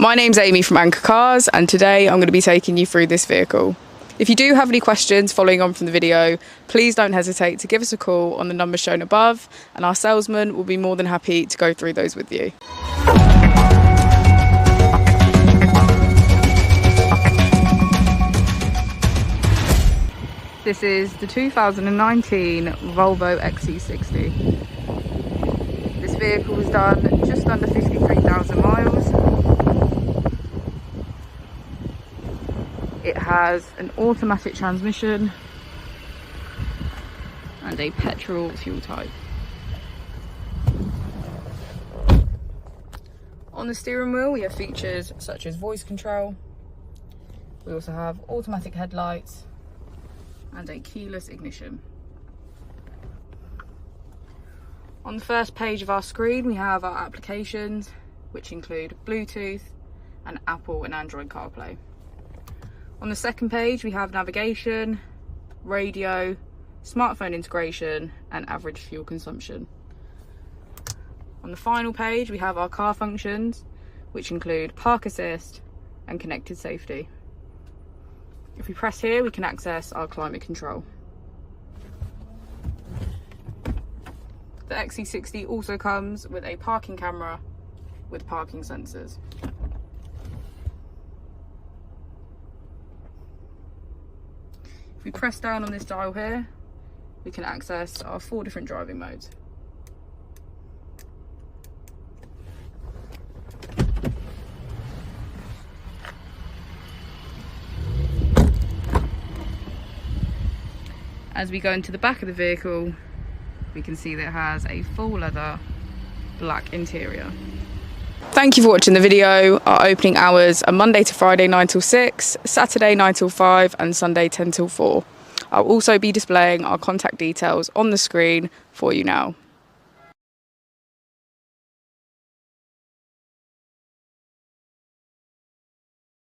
My name's Amy from Anchor Cars, and today I'm going to be taking you through this vehicle. If you do have any questions following on from the video, please don't hesitate to give us a call on the number shown above, and our salesman will be more than happy to go through those with you. This is the 2019 Volvo XC60. This vehicle was done just under 53,000 miles. It has an automatic transmission and a petrol fuel type. On the steering wheel we have features such as voice control. We also have automatic headlights and a keyless ignition. On the first page of our screen we have our applications, which include Bluetooth and Apple and Android CarPlay. On the second page we have navigation, radio, smartphone integration and average fuel consumption. On the final page we have our car functions, which include park assist and connected safety. If we press here, we can access our climate control. The XC60 also comes with a parking camera with parking sensors. If we press down on this dial here, we can access our 4 different driving modes. As we go into the back of the vehicle, we can see that it has a full leather black interior. Thank you for watching the video. Our opening hours are Monday to Friday 9 till 6, Saturday 9 till 5 and Sunday 10 till 4. I'll also be displaying our contact details on the screen for you now.